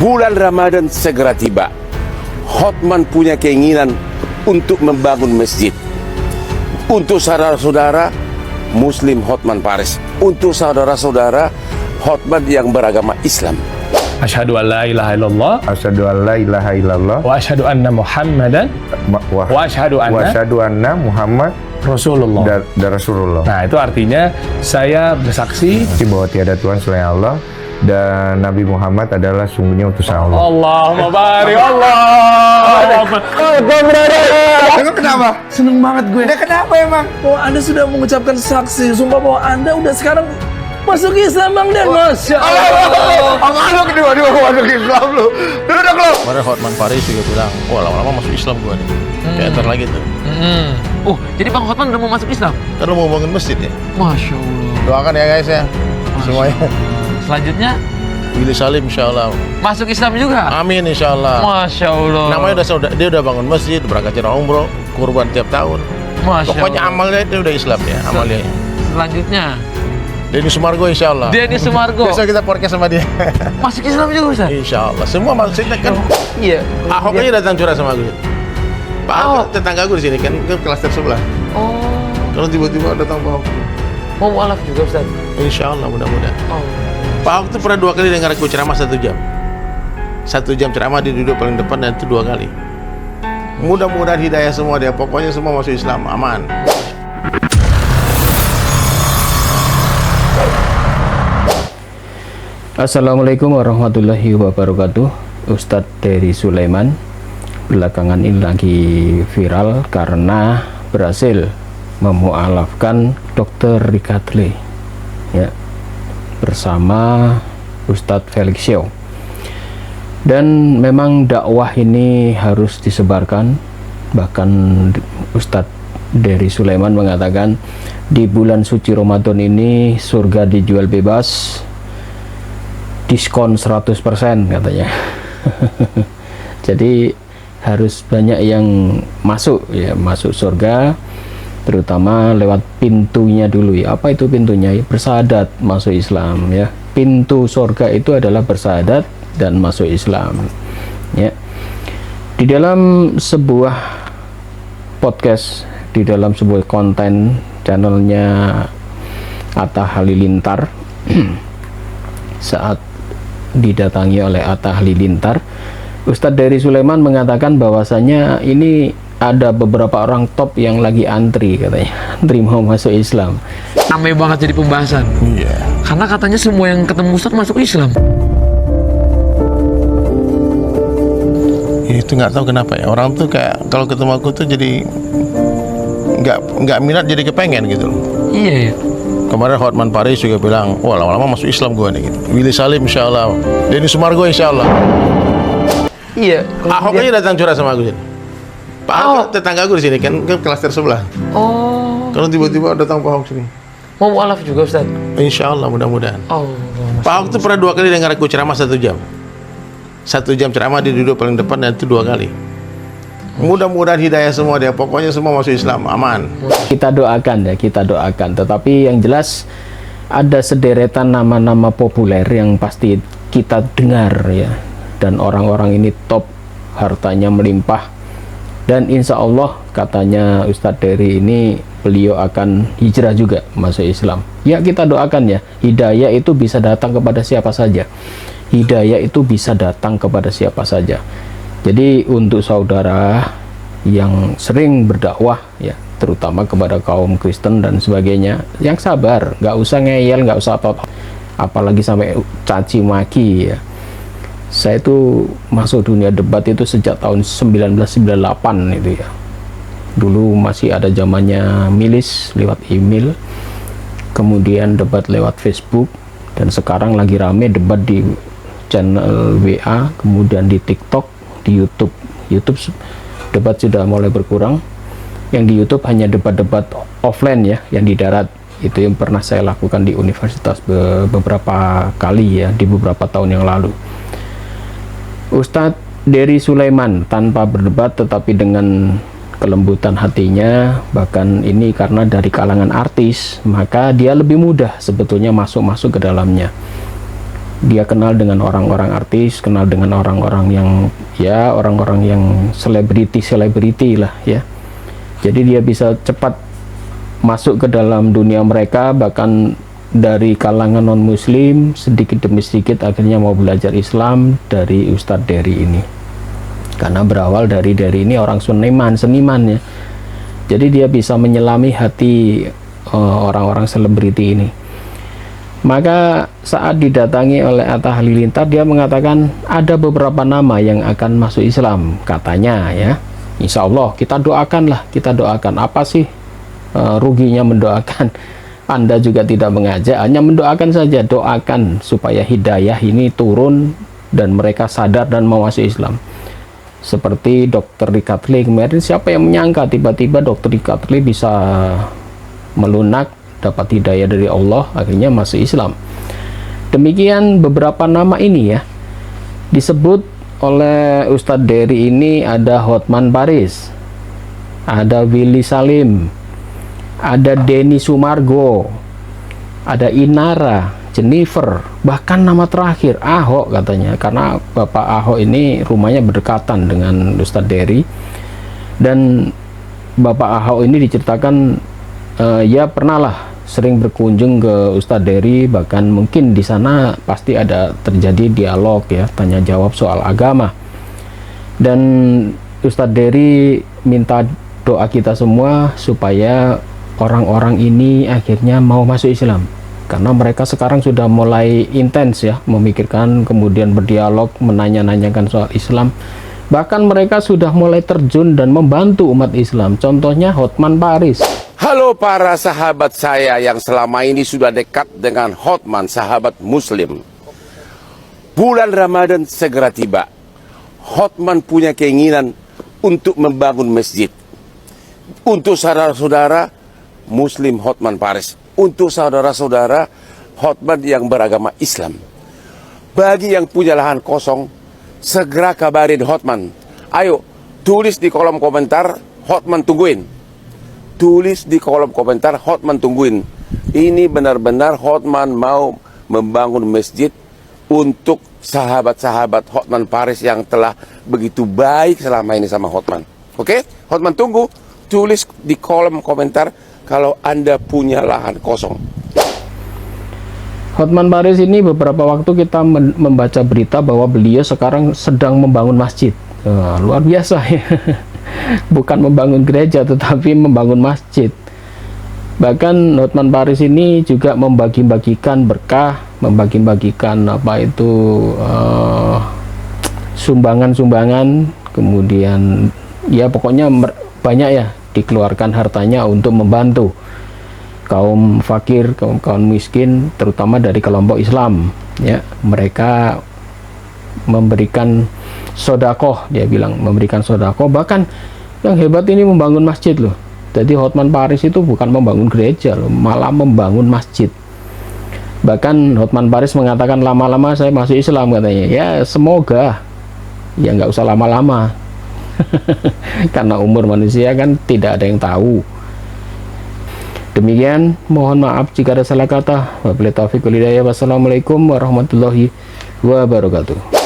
Bulan Ramadan segera tiba. Hotman punya keinginan untuk membangun masjid. Untuk saudara-saudara Muslim Hotman Paris, untuk saudara-saudara Hotman yang beragama Islam. Asyhadu an la ilaha illallah, Asyhadu an la ilaha illallah, wa asyhadu anna Muhammadan, wa asyhadu anna Muhammad Rasulullah. dan Rasulullah. Nah, itu artinya saya bersaksi Bahwa tiada Tuhan selain Allah dan Nabi Muhammad adalah sungguhnya utusan Allah. Allahumma barik Allah. Emang kenapa? Seneng banget gue. Udah kenapa emang? Bahwa Anda sudah mengucapkan saksi, sumpah bahwa Anda udah sekarang masuk Islam, Bang Dan. Masya Allah. Apaan lu kedua masuk Islam lu? Duduk lu. Kemarin Hotman Paris juga bilang, wah lama-lama masuk Islam gua nih. Kayak ntar lagi tuh. Oh, jadi Bang Hotman udah mau masuk Islam? Kan lu mau bangun masjid ya? Masya Allah. Doakan ya guys ya. Semuanya. Selanjutnya, Willy Salim insya Allah. masuk Islam juga? Amin insya Allah. Masya Allah. Namanya dia udah bangun masjid, berangkat jalan umroh, kurban tiap tahun. Masya Pokoknya Allah. amalnya itu udah Islam ya, amalnya. Selanjutnya, Denny Sumargo insya Allah. Denny Sumargo. Besok kita podcast sama dia. Masuk Islam juga, Ustaz? Insya Allah. Semua maksudnya kan. Iya. Ahok aja datang curhat sama gue. Pak Ahok tetangga gue di sini kan kelas sebelah. Oh, Kalau tiba-tiba datang Pak Ahok, mau mualaf juga, Ustaz? insya Allah mudah-mudahan. Oh. Pak Ahok tuh pernah 2 kali dengar aku ceramah 1 jam. 1 jam ceramah dia duduk paling depan dan itu 2 kali. Mudah-mudahan hidayah semua dia. Pokoknya semua masuk Islam, aman. Assalamualaikum warahmatullahi wabarakatuh. Ustadz Dery Sulaiman belakangan ini lagi viral karena berhasil memualafkan Dr. Ricardle ya, bersama Ustadz Felix Xiao. Dan memang dakwah ini harus disebarkan. Bahkan Ustadz Dery Sulaiman mengatakan di bulan suci Ramadan ini surga dijual bebas, diskon 100% katanya. Jadi harus banyak yang masuk ya, masuk surga, terutama lewat pintunya dulu ya. Apa itu pintunya? Bersahadat, masuk Islam ya. Pintu surga itu adalah bersahadat dan masuk Islam ya. Di dalam sebuah podcast, di dalam sebuah konten channelnya Atta Halilintar saat didatangi oleh Atta Halilintar, Ustadz Dery Sulaiman mengatakan bahwasanya ini ada beberapa orang top yang lagi antri, katanya antri mau masuk Islam. Ramai banget jadi pembahasan. Iya. Karena katanya semua yang ketemu Ustaz masuk Islam. Itu nggak tahu kenapa ya. Orang tuh kayak kalau ketemu aku tuh jadi nggak minat, jadi kepengen gitu loh. Iya ya. Kemarin Hotman Paris juga bilang, wah lama-lama masuk Islam gua nih gitu. Willy Salim insya Allah. Denny Sumargo insya Allah. Iya. Ahok aja datang curhat sama aku. Pak Ahok tetangga gue di sini kan kelas sebelah. Oh, Kalau tiba-tiba datang Pak Ahok sini, mau mualaf juga, Ustaz? insya Allah mudah-mudahan. Oh, Pak Ahok tuh pernah 2 kali dengar aku ceramah 1 jam. 1 jam ceramah dia duduk paling depan dan itu 2 kali. Mudah-mudahan hidayah semua dia. Pokoknya semua masuk Islam, aman. Kita doakan ya, kita doakan. Tetapi yang jelas ada sederetan nama-nama populer yang pasti kita dengar ya. Dan orang-orang ini top, hartanya melimpah. Dan insya Allah katanya Ustadz Dery ini beliau akan hijrah juga masuk Islam. Ya kita doakan ya, hidayah itu bisa datang kepada siapa saja. Hidayah itu bisa datang kepada siapa saja. Jadi untuk saudara yang sering berdakwah ya, terutama kepada kaum Kristen dan sebagainya, yang sabar, nggak usah ngeyel, nggak usah apa-apa, apalagi sampai caci maki ya. Saya itu masuk dunia debat itu sejak tahun 1998 itu ya. Dulu masih ada zamannya milis lewat email, kemudian debat lewat Facebook, dan sekarang lagi rame debat di channel WA, kemudian di TikTok, di YouTube. YouTube debat sudah mulai berkurang. Yang di YouTube hanya debat-debat offline ya, yang di darat. Itu yang pernah saya lakukan di universitas beberapa kali ya, di beberapa tahun yang lalu. Ustadz Dery Sulaiman tanpa berdebat tetapi dengan kelembutan hatinya, bahkan ini karena dari kalangan artis, maka dia lebih mudah sebetulnya masuk ke dalamnya. Dia kenal dengan orang-orang artis, kenal dengan orang-orang yang ya orang-orang yang selebriti lah ya. Jadi dia bisa cepat masuk ke dalam dunia mereka, bahkan dari kalangan non muslim sedikit demi sedikit akhirnya mau belajar Islam dari Ustadz Dery ini. Karena berawal dari Dery ini orang seniman ya. Jadi dia bisa menyelami hati orang-orang selebriti ini. Maka saat didatangi oleh Atta Halilintar, dia mengatakan ada beberapa nama yang akan masuk Islam katanya ya. Insya Allah kita doakan. Apa sih ruginya mendoakan? Anda juga tidak mengajak, hanya mendoakan saja. Doakan supaya hidayah ini turun dan mereka sadar dan mau masuk Islam. Seperti Dr. Richard Lee kemarin, siapa yang menyangka tiba-tiba Dr. Richard Lee bisa melunak, dapat hidayah dari Allah, akhirnya masuk Islam. Demikian beberapa nama ini ya disebut oleh Ustadz Dery ini. Ada Hotman Paris, ada Willy Salim, ada Denny Sumargo, ada Inara, Jennifer, bahkan nama terakhir Ahok katanya, karena Bapak Ahok ini rumahnya berdekatan dengan Ustadz Dery. Dan Bapak Ahok ini diceritakan ya pernah lah sering berkunjung ke Ustadz Dery, bahkan mungkin di sana pasti ada terjadi dialog ya, tanya jawab soal agama. Dan Ustadz Dery minta doa kita semua supaya orang-orang ini akhirnya mau masuk Islam, karena mereka sekarang sudah mulai intens ya memikirkan, kemudian berdialog, menanya-nanyakan soal Islam. Bahkan mereka sudah mulai terjun dan membantu umat Islam. Contohnya Hotman Paris. Halo para sahabat saya yang selama ini sudah dekat dengan Hotman, sahabat muslim. Bulan Ramadan segera tiba. Hotman punya keinginan untuk membangun masjid. Untuk saudara-saudara muslim Hotman Paris. Untuk saudara-saudara Hotman yang beragama Islam. Bagi yang punya lahan kosong, segera kabarin Hotman. Ayo, tulis di kolom komentar, Hotman tungguin. Tulis di kolom komentar, Hotman tungguin. Ini benar-benar Hotman mau membangun masjid untuk sahabat-sahabat Hotman Paris yang telah begitu baik selama ini sama Hotman. Oke? Hotman tunggu. Tulis di kolom komentar kalau Anda punya lahan kosong. Hotman Paris ini beberapa waktu kita membaca berita bahwa beliau sekarang sedang membangun masjid. Luar biasa ya. Bukan membangun gereja tetapi membangun masjid. Bahkan Hotman Paris ini juga membagi-bagikan berkah, membagi-bagikan apa itu sumbangan-sumbangan, kemudian ya pokoknya banyak ya dikeluarkan hartanya untuk membantu kaum fakir, kaum miskin, terutama dari kelompok Islam ya. Mereka memberikan sodakoh, dia bilang memberikan sodakoh. Bahkan yang hebat ini membangun masjid loh. Jadi Hotman Paris itu bukan membangun gereja loh, malah membangun masjid. Bahkan Hotman Paris mengatakan lama-lama saya masuk Islam katanya. Ya semoga, ya nggak usah lama-lama. Karena umur manusia kan tidak ada yang tahu. Demikian, mohon maaf jika ada salah kata. Wabillahi taufiq wal hidayah. Wassalamualaikum warahmatullahi wabarakatuh.